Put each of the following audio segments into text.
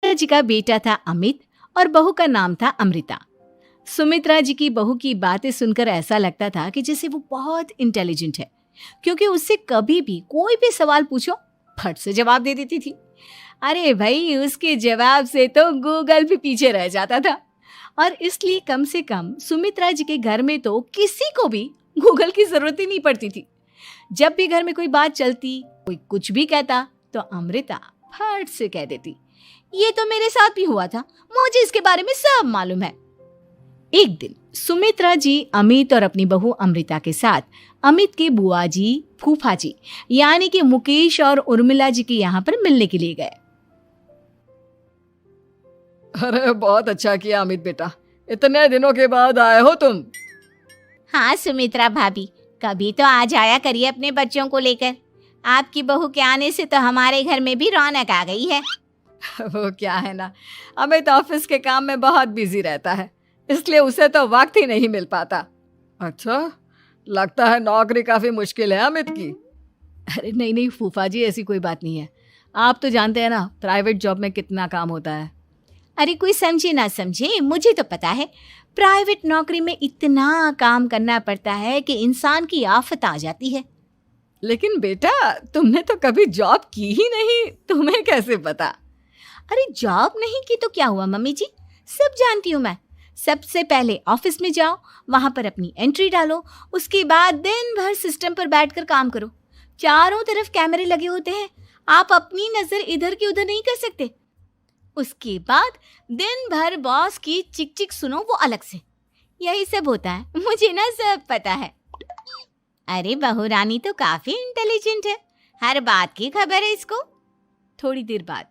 सुमित्रा जी का बेटा था अमित और बहू का नाम था अमृता। सुमित्रा जी की बहू की बातें सुनकर ऐसा लगता था कि जैसे वो बहुत इंटेलिजेंट है, क्योंकि उससे कभी भी कोई भी सवाल पूछो फट से जवाब दे देती थी। अरे भाई, उसके जवाब से तो गूगल भी पीछे रह जाता था। और इसलिए कम से कम सुमित्रा जी के घर में तो किसी को भी गूगल की जरूरत ही नहीं पड़ती थी। जब भी घर में कोई बात चलती, कोई कुछ भी कहता, तो अमृता फट से कह देती, ये तो मेरे साथ भी हुआ था, मुझे इसके बारे में सब मालूम है। एक दिन सुमित्रा जी अमित और अपनी बहू अमृता के साथ अमित के बुआ जी, फूफा जी यानी कि मुकेश और उर्मिला जी के यहाँ पर मिलने के लिए गए। अरे बहुत अच्छा किया अमित बेटा, इतने दिनों के बाद आए हो तुम। हाँ सुमित्रा भाभी, कभी तो आ जाया करिए अपने बच्चों को लेकर। आपकी बहू के आने से तो हमारे घर में भी रौनक आ गई है। वो क्या है ना, अमित ऑफिस के काम में बहुत बिजी रहता है, इसलिए उसे तो वक्त ही नहीं मिल पाता। अच्छा, लगता है नौकरी काफी मुश्किल है अमित की। अरे नहीं नहीं फूफा जी, ऐसी कोई बात नहीं है। आप तो जानते हैं ना प्राइवेट जॉब में कितना काम होता है। अरे कोई समझे ना समझे, मुझे तो पता है प्राइवेट नौकरी में इतना काम करना पड़ता है कि इंसान की आफत आ जाती है। लेकिन बेटा, तुमने तो कभी जॉब की ही नहीं, तुम्हें कैसे पता? अरे जॉब नहीं की तो क्या हुआ मम्मी जी, सब जानती हूँ मैं। सबसे पहले ऑफिस में जाओ, वहां पर अपनी एंट्री डालो, उसके बाद दिन भर सिस्टम पर बैठकर काम करो। चारों तरफ कैमरे लगे होते हैं, आप अपनी नजर इधर की उधर नहीं कर सकते। उसके बाद दिन भर बॉस की चिक चिक सुनो, वो अलग से। यही सब होता है, मुझे ना सब पता है। अरे बहू रानी तो काफी इंटेलिजेंट है, हर बात की खबर है इसको। थोड़ी देर बाद,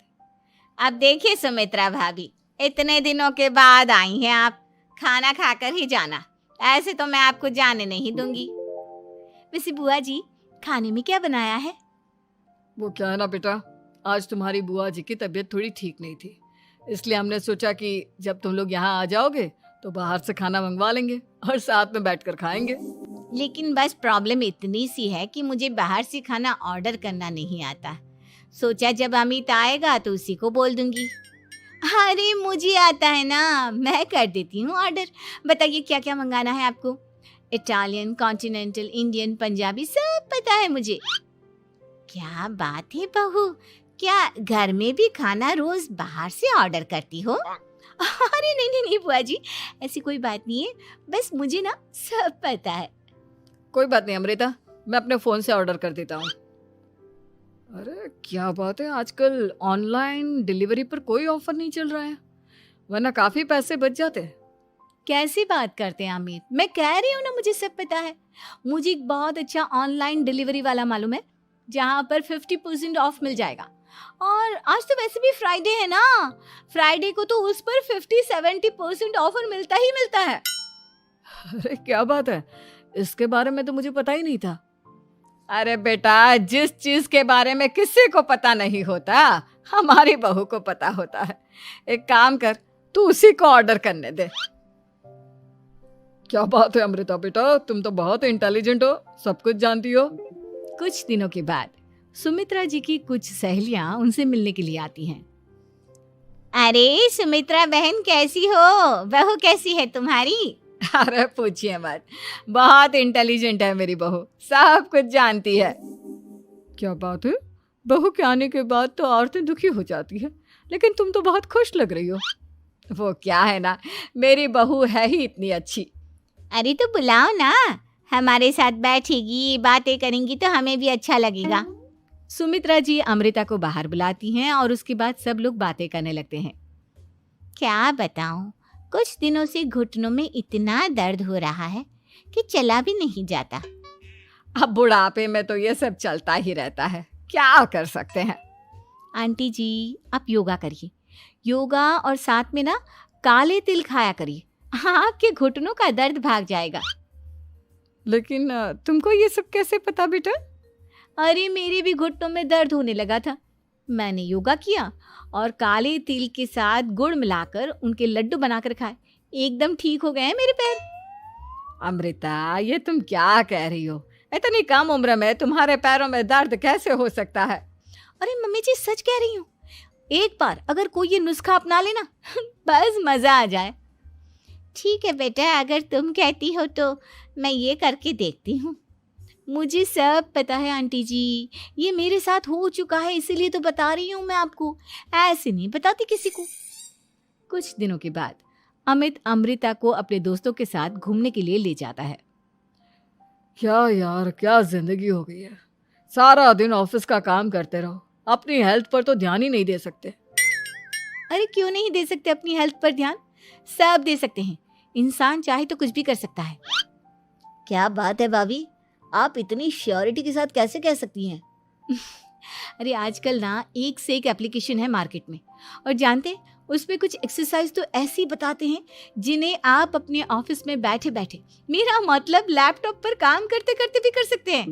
अब देखिए सुमित्रा भाभी, इतने दिनों के बाद आई हैं आप, खाना खाकर ही जाना, ऐसे तो मैं आपको जाने नहीं दूंगी। वैसे बुआ जी, खाने में क्या बनाया है? वो क्या है ना बेटा, आज तुम्हारी बुआ जी की तबीयत थोड़ी ठीक नहीं थी, इसलिए हमने सोचा कि जब तुम लोग यहाँ आ जाओगे तो बाहर से खाना मंगवा लेंगे और साथ में बैठकर खाएंगे। लेकिन बस प्रॉब्लम इतनी सी है कि मुझे बाहर से खाना ऑर्डर करना नहीं आता। सोचा जब अमित आएगा तो उसी को बोल दूंगी। अरे मुझे आता है ना, मैं कर देती हूँ ऑर्डर। बताइए क्या क्या मंगाना है आपको? इटालियन, कॉन्टिनेंटल, इंडियन, पंजाबी, सब पता है मुझे। क्या बात है बहू, क्या घर में भी खाना रोज बाहर से ऑर्डर करती हो? अरे नहीं नहीं नहीं बुआ जी, ऐसी कोई बात नहीं है, बस मुझे ना सब पता है। कोई बात नहीं अमृता, मैं अपने फोन से ऑर्डर कर देता हूँ। अरे क्या बात है, आजकल ऑनलाइन डिलीवरी पर कोई ऑफर नहीं चल रहा है, वरना काफी पैसे बच जाते हैं। कैसी बात करते हैं अमित, मैं कह रही हूँ ना मुझे सब पता है। मुझे एक बहुत अच्छा ऑनलाइन डिलीवरी वाला मालूम है, जहाँ पर 50% ऑफ मिल जाएगा। और आज तो वैसे भी फ्राइडे है ना, फ्राइडे को तो उस पर 50-70% ऑफर मिलता ही मिलता है। अरे क्या बात है, इसके बारे में तो मुझे पता ही नहीं था। अरे बेटा, जिस चीज के बारे में किसी को पता नहीं होता, हमारी बहू को पता होता है। एक काम कर, तू उसी को ऑर्डर करने दे। क्या बात है अमृता बेटा, तुम तो बहुत इंटेलिजेंट हो, सब कुछ जानती हो। कुछ दिनों के बाद सुमित्रा जी की कुछ सहेलियां उनसे मिलने के लिए आती हैं। अरे सुमित्रा बहन कैसी हो, बहू कैसी है तुम्हारी? अरे पूछिए मत, बहुत इंटेलिजेंट है मेरी बहू, सब कुछ जानती है। क्या बात है, बहू के आने के बाद तो औरतें दुखी हो जाती है, लेकिन तुम तो बहुत खुश लग रही हो। वो क्या है ना, मेरी बहू है ही इतनी अच्छी। अरे तो बुलाओ ना, हमारे साथ बैठेगी, बातें करेंगी तो हमें भी अच्छा लगेगा। सुमित्रा जी अमृता को बाहर बुलाती हैं और उसके बाद सब लोग बातें करने लगते हैं। क्या बताऊं, कुछ दिनों से घुटनों में इतना दर्द हो रहा है कि चला भी नहीं जाता। अब बुढ़ापे में तो ये सब चलता ही रहता है, क्या कर सकते हैं। आंटी जी, आप योगा करिए, योगा और साथ में ना काले तिल खाया करिए, आपके घुटनों का दर्द भाग जाएगा। लेकिन तुमको ये सब कैसे पता बेटा? अरे मेरे भी घुटनों में दर्द होने लगा था, मैंने योगा किया और काले तिल के साथ गुड़ मिलाकर उनके लड्डू बनाकर खाए, एकदम ठीक हो गए हैं मेरे पैर। अमृता, ये तुम क्या कह रही हो? इतनी कम उम्र में तुम्हारे पैरों में दर्द कैसे हो सकता है? अरे मम्मी जी, सच कह रही हूँ, एक बार अगर कोई ये नुस्खा अपना लेना बस मजा आ जाए। ठीक है बेटा, अगर तुम कहती हो तो मैं ये करके देखती हूँ। मुझे सब पता है आंटी जी, ये मेरे साथ हो चुका है, इसीलिए तो बता रही हूँ मैं आपको, ऐसे नहीं बताती किसी को। कुछ दिनों के बाद अमित अमृता को अपने दोस्तों के साथ घूमने के लिए ले जाता है। क्या यार, क्या जिंदगी हो गई है। सारा दिन ऑफिस का काम करते रहो, अपनी हेल्थ पर तो ध्यान ही नहीं दे सकते। अरे क्यों नहीं दे सकते अपनी हेल्थ पर ध्यान? सब दे सकते हैं, इंसान चाहे तो कुछ भी कर सकता है। क्या बात है भाभी, आप इतनी श्योरिटी के साथ कैसे कह सकती हैं? अरे आजकल ना एक से एक एप्लीकेशन है मार्केट में, और जानते हैं उसमें कुछ एक्सरसाइज तो ऐसी बताते हैं जिन्हें आप अपने ऑफिस में बैठे बैठे, मेरा मतलब लैपटॉप पर काम करते करते भी कर सकते हैं।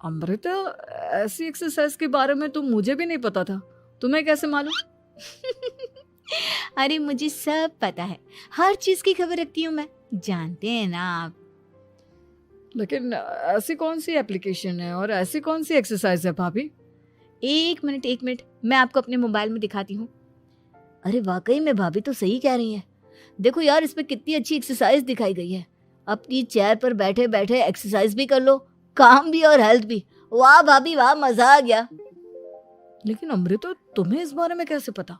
अमृता, ऐसी एक्सरसाइज के बारे में तो मुझे भी नहीं पता था, तुम्हें कैसे मालूम? अरे मुझे सब पता है, हर चीज की खबर रखती हूँ मैं, जानते हैं ना आप। लेकिन ऐसी कौन सी एप्लीकेशन है और ऐसी कौन सी एक्सरसाइज है भाभी? एक मिनट, मैं आपको अपने मोबाइल में दिखाती हूँ। अरे वाकई में भाभी तो सही कह रही हैं। देखो यार, इसमें कितनी अच्छी एक्सरसाइज दिखाई गई है। अपनी चेयर पर बैठे बैठे एक्सरसाइज भी कर लो, काम भी और हेल्थ भी। वाह भाभी वाह, मजा आ गया। लेकिन अमृता, तुम्हें इस बारे में कैसे पता?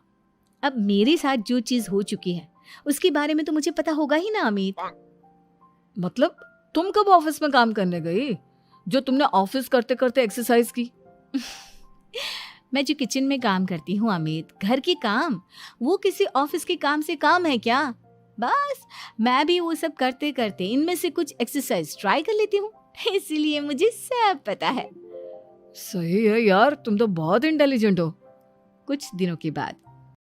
अब मेरे साथ जो चीज हो चुकी है उसके बारे में तो मुझे पता होगा ही ना अमित। मतलब तुम कब ऑफिस में काम करने गई जो तुमने ऑफिस करते करते एक्सरसाइज की? मैं जो किचन में काम करती हूँ अमित, घर के काम, वो किसी ऑफिस के काम से काम है क्या? बस मैं भी वो सब करते करते इनमें से कुछ एक्सरसाइज ट्राई कर लेती हूँ, इसीलिए मुझे सब पता है। सही है यार, तुम तो बहुत इंटेलिजेंट हो। कुछ दिनों के बाद